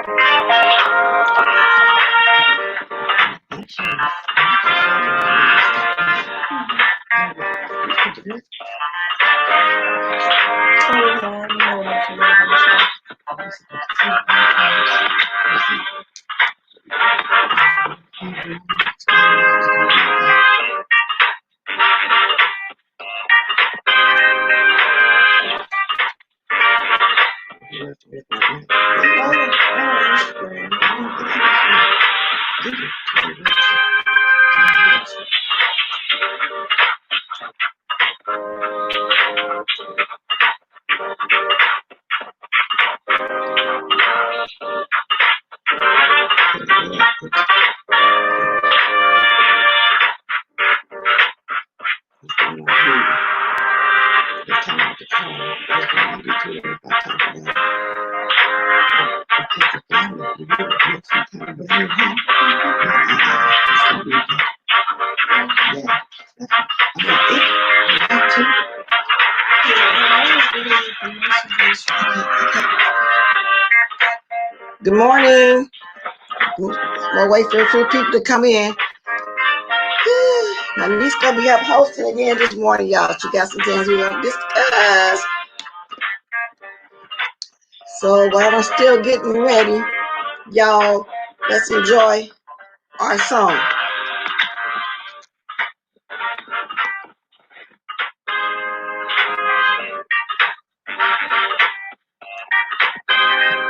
Good morning. We'll wait for a few people to come in. My niece gonna be up hosting again this morning, y'all. She got some things we're gonna discuss. So while I'm still getting ready, y'all, let's enjoy our song.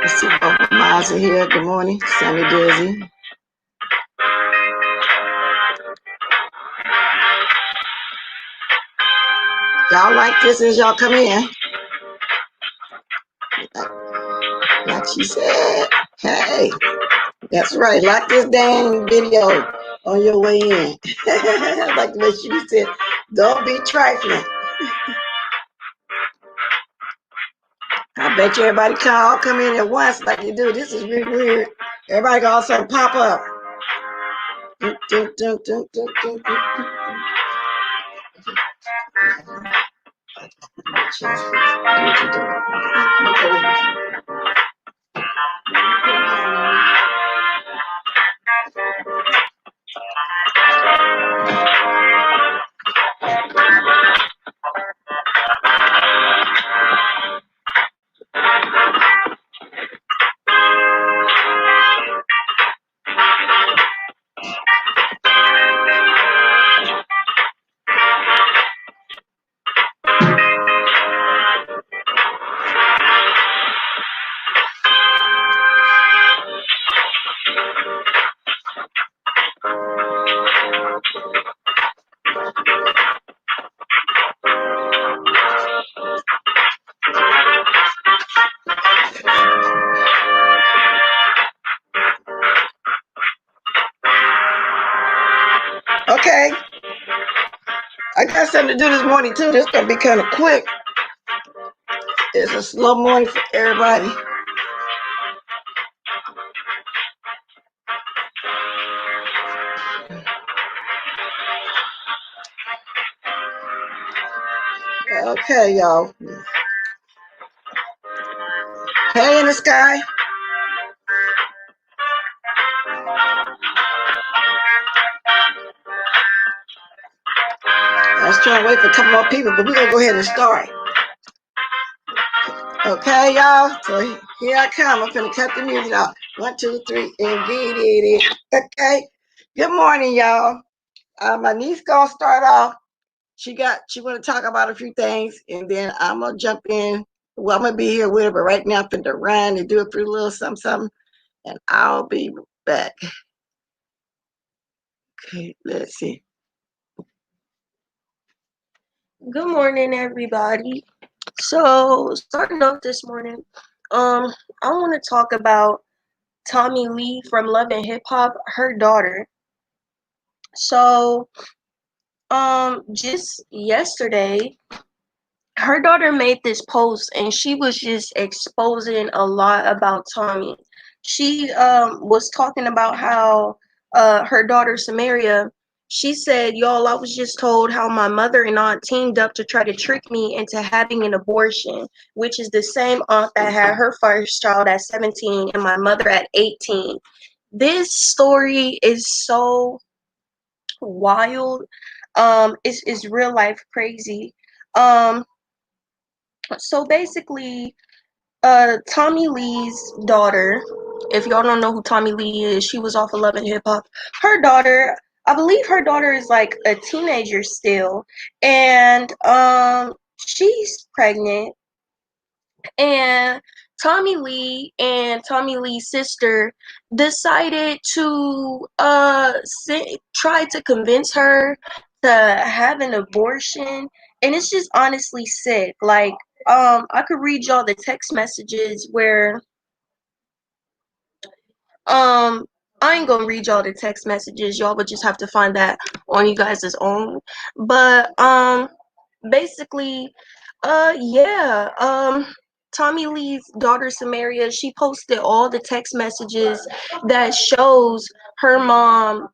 Let's see, both Miles are here. Good morning, Sammy Dizzy. Y'all like this as y'all come in? Like she said, hey, that's right. Like this dang video on your way in. Like the way she said, don't be trifling. I bet you everybody can all come in at once like you do. This is really weird. Everybody can also pop up. Okay, I got something to do this morning too. This is gonna be kind of quick. It's a slow morning for everybody. Okay, y'all. Hey in the sky. I was trying to wait for a couple more people, but we're gonna go ahead and start. Okay, y'all. So here I come. I'm gonna cut the music off. 1, 2, 3, and beat it. Okay. Good morning, y'all. My niece gonna start off. She want to talk about a few things, and then I'm gonna jump in. Well, I'm gonna be here with her, but right now I'm finna run and do a pretty little something, and I'll be back. Okay, let's see. Good morning, everybody. So, starting off this morning, I want to talk about Tommy Lee from Love and Hip Hop, her daughter. So, just yesterday, her daughter made this post, and she was just exposing a lot about Tommy. She was talking about how her daughter Samaria She said, y'all, I was just told how my mother and aunt teamed up to try to trick me into having an abortion, which is the same aunt that had her first child at 17 and my mother at 18. This story is so wild. It's real life crazy. Um, so basically, Tommy Lee's daughter, if y'all don't know who Tommy Lee is, she was off of Love and Hip Hop. Her daughter, I believe her daughter is like a teenager still, and she's pregnant, and Tommy Lee and Tommy Lee's sister decided to try to convince her to have an abortion, and it's just honestly sick. Like, I could read y'all the text messages where um I ain't gonna read y'all the text messages. Y'all would just have to find that on you guys' own. But basically, yeah, Tommy Lee's daughter Samaria, she posted all the text messages that shows her mom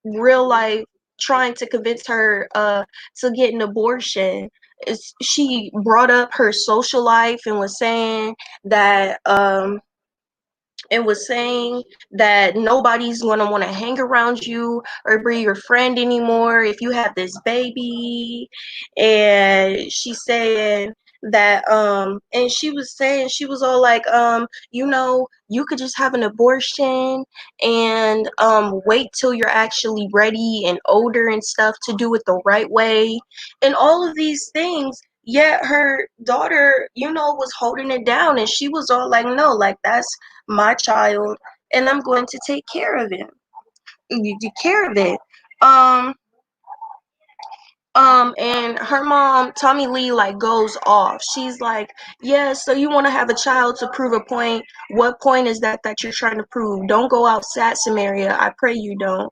real life trying to convince her to get an abortion. She brought up her social life and was saying that nobody's going to want to hang around you or be your friend anymore if you have this baby. And she said that and she was saying, she was all like, you could just have an abortion and wait till you're actually ready and older and stuff to do it the right way and all of these things. Yet her daughter, was holding it down, and she was all like, no, like, that's my child, and I'm going to take care of him. Care of it. Um, and her mom, Tommy Lee, like goes off. She's like, yeah, so you want to have a child to prove a point. What point is that you're trying to prove? Don't go outside, Samaria. I pray you don't.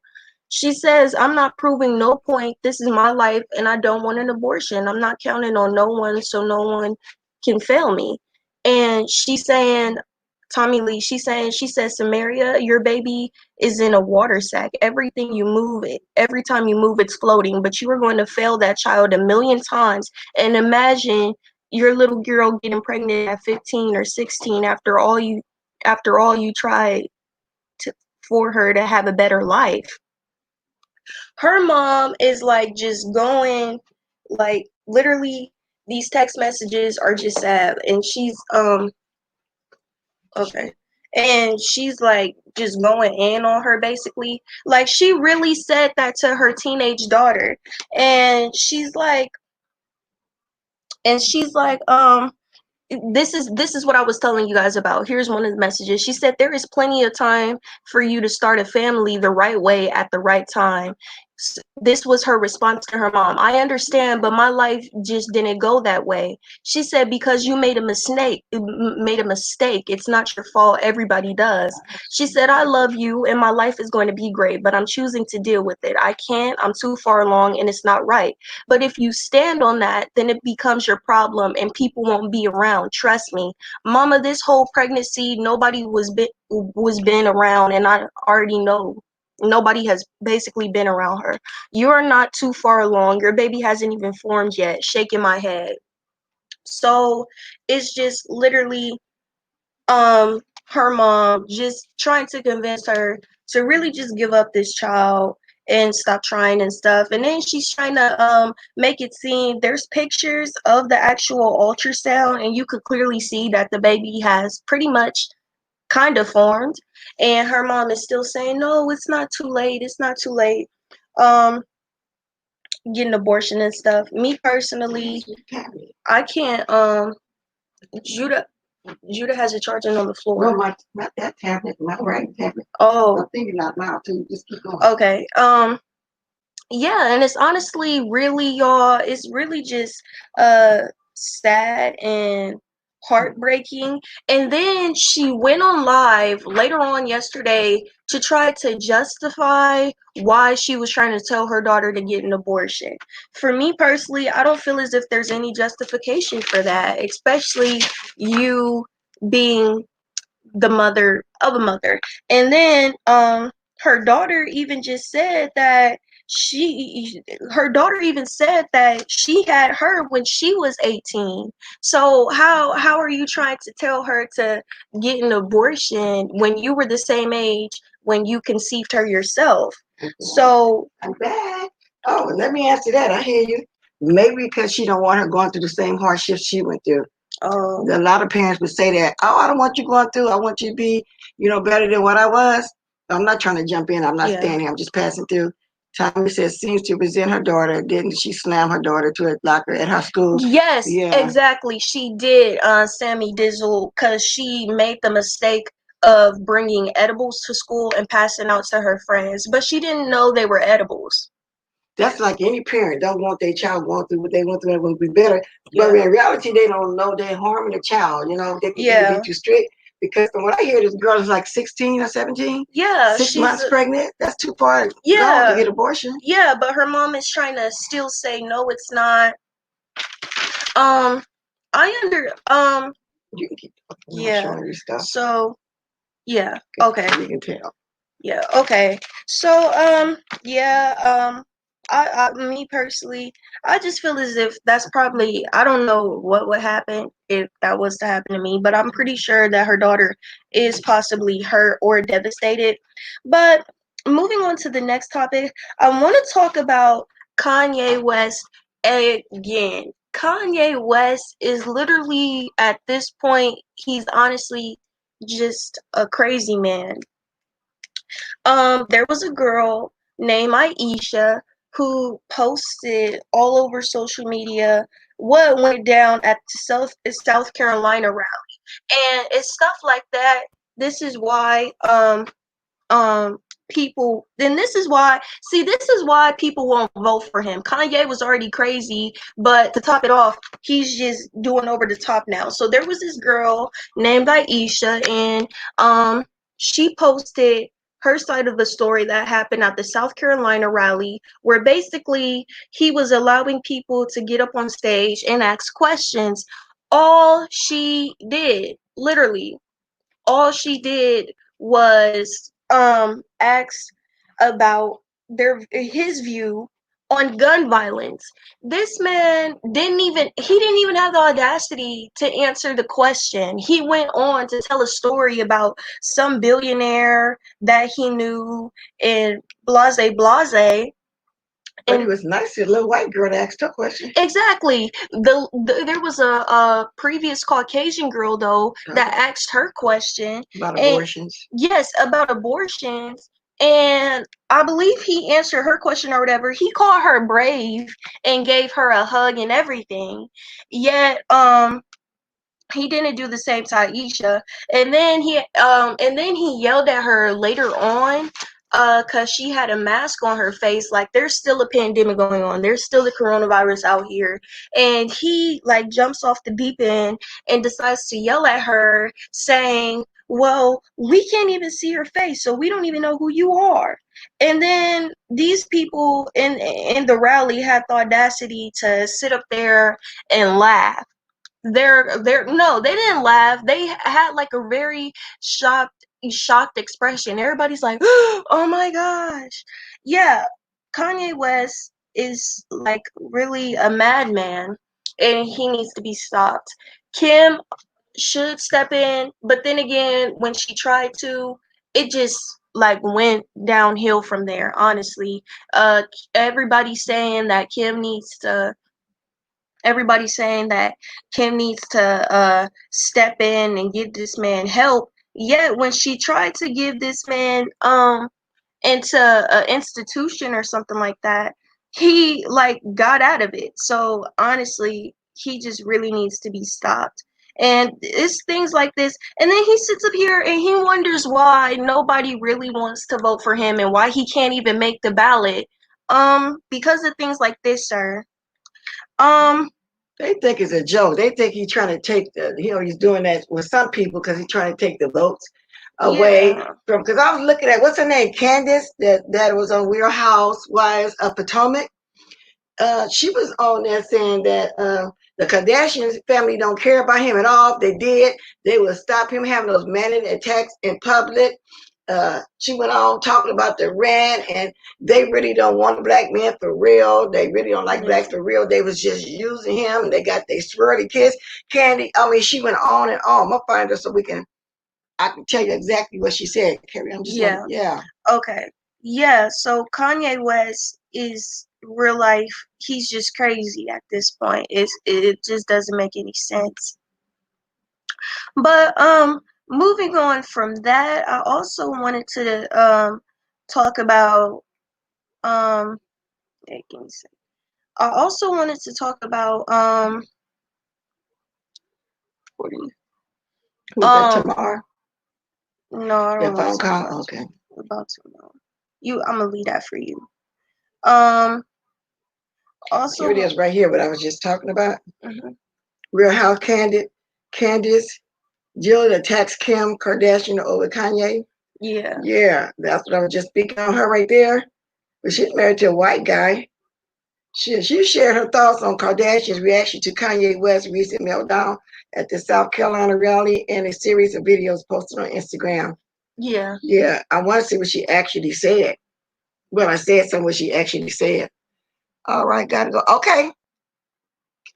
She says, I'm not proving no point. This is my life, and I don't want an abortion. I'm not counting on no one, so no one can fail me. And she's saying, Tommy Lee, she says, Samaria, your baby is in a water sack. Everything you move it, every time you move, it's floating. But you are going to fail that child a million times. And imagine your little girl getting pregnant at 15 or 16 after all you tried to, for her to have a better life. Her mom is like just going, like, literally, these text messages are just sad, and she's okay. And she's like just going in on her basically. Like, she really said that to her teenage daughter. And she's like, this is what I was telling you guys about. Here's one of the messages. She said, there is plenty of time for you to start a family the right way at the right time. This was her response to her mom. I understand, but my life just didn't go that way. She said, because you made a mistake. It's not your fault. Everybody does. She said, I love you and my life is going to be great, but I'm choosing to deal with it. I can't. I'm too far along and it's not right. But if you stand on that, then it becomes your problem and people won't be around. Trust me. Mama, this whole pregnancy, nobody was been around, and I already know nobody has basically been around her. You're not too far along. Your baby hasn't even formed yet. Shaking my head. So it's just literally her mom just trying to convince her to really just give up this child and stop trying and stuff. And then she's trying to make it seem, there's pictures of the actual ultrasound and you could clearly see that the baby has pretty much kind of formed, and her mom is still saying, no, it's not too late, it's not too late. um Get an abortion and stuff. Me personally, I can't. Judah Judah has it charging on the floor. Well, my that tablet, my writing tablet. Oh, I'm thinking out loud too. Just keep going. okay. Yeah, and it's honestly really, y'all, it's really just sad and heartbreaking. And then she went on live later on yesterday to try to justify why she was trying to tell her daughter to get an abortion. For me personally, I don't feel as if there's any justification for that, especially you being the mother of a mother. And then her daughter even just said that her daughter even said that she had her when she was 18. So how are you trying to tell her to get an abortion when you were the same age when you conceived her yourself? So I'm bad. Oh, let me answer that. I hear you. Maybe because she don't want her going through the same hardships she went through. A lot of parents would say that, oh, I don't want you going through. I want you to be, better than what I was. I'm not trying to jump in. I'm not standing here. I'm just passing through. Tommy says seems to resent her daughter. Didn't she slam her daughter to a locker at her school? Yes, Yeah. exactly. She did, Sammy Dizzle, because she made the mistake of bringing edibles to school and passing out to her friends, but she didn't know they were edibles. That's like any parent don't want their child going through what they went through and will be better. Yeah. But in reality, they don't know they're harming the child. They can either be too strict. Because from what I hear, this girl is like 16 or 17. Yeah, 6 months pregnant. That's too far gone yeah, to get abortion. yeah, but her mom is trying to still say no, it's not. I under You can keep yeah. showing your stuff. So yeah, okay. You can tell. Yeah, okay. So, yeah, me personally, I just feel as if that's probably, I don't know what would happen if that was to happen to me, but I'm pretty sure that her daughter is possibly hurt or devastated. But moving on to the next topic, I want to talk about Kanye West again. Kanye West is literally, at this point, he's honestly just a crazy man. There was a girl named Aisha who posted all over social media what went down at the South Carolina rally, and it's stuff like that. This is why people then this is why people won't vote for him. Kanye was already crazy, but to top it off, he's just doing over the top now. So there was this girl named Aisha, and she posted her side of the story that happened at the South Carolina rally, where basically he was allowing people to get up on stage and ask questions. All she did, literally all she did was ask about his view on gun violence. This man didn't even have the audacity to answer the question. He went on to tell a story about some billionaire that he knew and blase. But it was nice to the little white girl that asked her question. Exactly. There was a previous Caucasian girl though that asked her question about abortions. Yes, about abortions. And I believe he answered her question or whatever. He called her brave and gave her a hug and everything. Yet, he didn't do the same to Aisha. And then he yelled at her later on cuz she had a mask on her face. Like, there's still a pandemic going on. There's still the coronavirus out here. And he like jumps off the deep end and decides to yell at her saying, "Well, we can't even see your face, so we don't even know who you are." And then these people in the rally had the audacity to sit up there and laugh. They're no, they didn't laugh. They had like a very shocked expression. Everybody's like, "Oh my gosh." Yeah, Kanye West is like really a madman, and he needs to be stopped. Kim should step in, but then again, when she tried to, it just like went downhill from there, honestly. Uh everybody's saying that Kim needs to Everybody's saying that Kim needs to step in and give this man help. Yet when she tried to give this man into an institution or something like that, he like got out of it. So honestly, he just really needs to be stopped. And it's things like this. And then he sits up here and he wonders why nobody really wants to vote for him and why he can't even make the ballot. Because of things like this, sir. They think it's a joke. They think he's trying to take he's doing that with some people because he's trying to take the votes away from. Because I was looking at what's her name, Candace, that was on Real Housewives of Potomac. She was on there saying that the Kardashians family don't care about him at all. If they did, they would stop him having those manic attacks in public. she went on talking about the rent, and they really don't want black men for real. They really don't like blacks for real. They was just using him. They got their swirly kids. Candy, I mean, she went on and on. I'm gonna find her so I can tell you exactly what she said, Carrie. I'm just yeah. Okay. Yeah, so Kanye West is real life. He's just crazy at this point. It just doesn't make any sense. But moving on from that, I also wanted to talk about yeah, give me a second. I also wanted to talk about Who's that, Tamar? No, I don't That want phone to call. Okay. about to know. I'm gonna leave that for you. Also, here it is right here. What I was just talking about. Mm-hmm. Real House Candace Jill attacks Kim Kardashian over Kanye. Yeah, that's what I was just speaking on her right there. But she's married to a white guy. She shared her thoughts on Kardashian's reaction to Kanye West's recent meltdown at the South Carolina rally in a series of videos posted on Instagram. Yeah, I want to see what she actually said. Well, I said some what she actually said. All right, gotta go. Okay,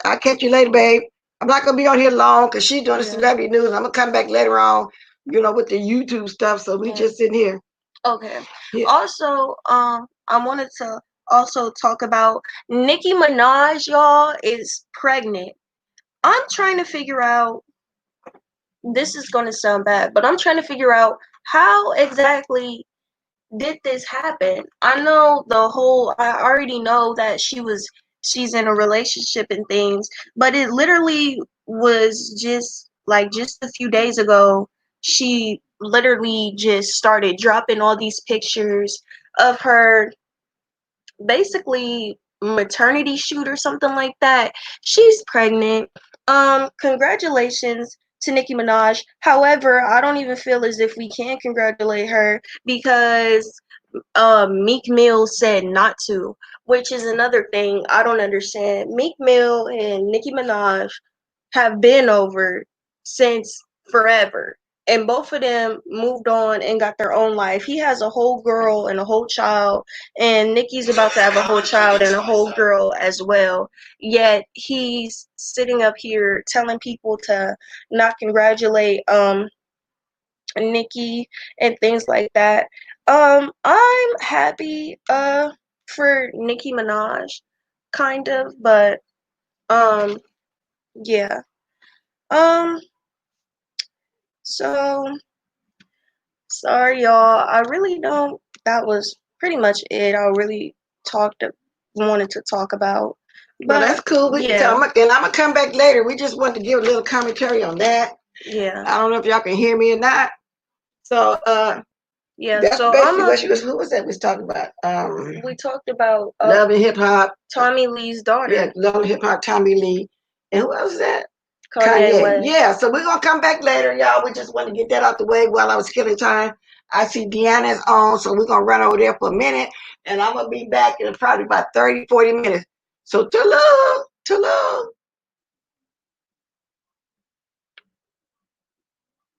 I'll catch you later, babe. I'm not gonna be on here long because she's doing the celebrity news. I'm gonna come back later on, with the YouTube stuff. So we just sitting here. Okay. Yeah. Also, I wanted to also talk about Nicki Minaj, y'all, is pregnant. I'm trying to figure out, this is going to sound bad, but I'm trying to figure out how exactly did this happen. I already know that she's in a relationship and things, but it literally was just a few days ago, she literally just started dropping all these pictures of her basically maternity shoot or something like that. She's pregnant. Congratulations to Nicki Minaj. However, I don't even feel as if we can congratulate her because Meek Mill said not to, which is another thing I don't understand. Meek Mill and Nicki Minaj have been over since forever. And both of them moved on and got their own life. He has a whole girl and a whole child, and Nicki's about to have a whole child and a whole girl as well. Yet he's sitting up here telling people to not congratulate Nicki and things like that. I'm happy for Nicki Minaj, kind of, but yeah. Um so sorry y'all. I really don't That was pretty much it. I really wanted to talk about. But that's cool. We can talk, and I'm gonna come back later. We just wanted to give a little commentary on that. Yeah. I don't know if y'all can hear me or not. So Yeah, that's so basically what who was that we was talking about? We talked about Love and Hip Hop. Tommy Lee's daughter. Yeah, Love and Hip Hop, Tommy Lee. And who else was that? Kanye West. Yeah, so we're gonna come back later, y'all. We just want to get that out the way while I was killing time. I see Deanna's on, so we're gonna run over there for a minute, and I'm gonna be back in probably about 30, 40 minutes. So to love.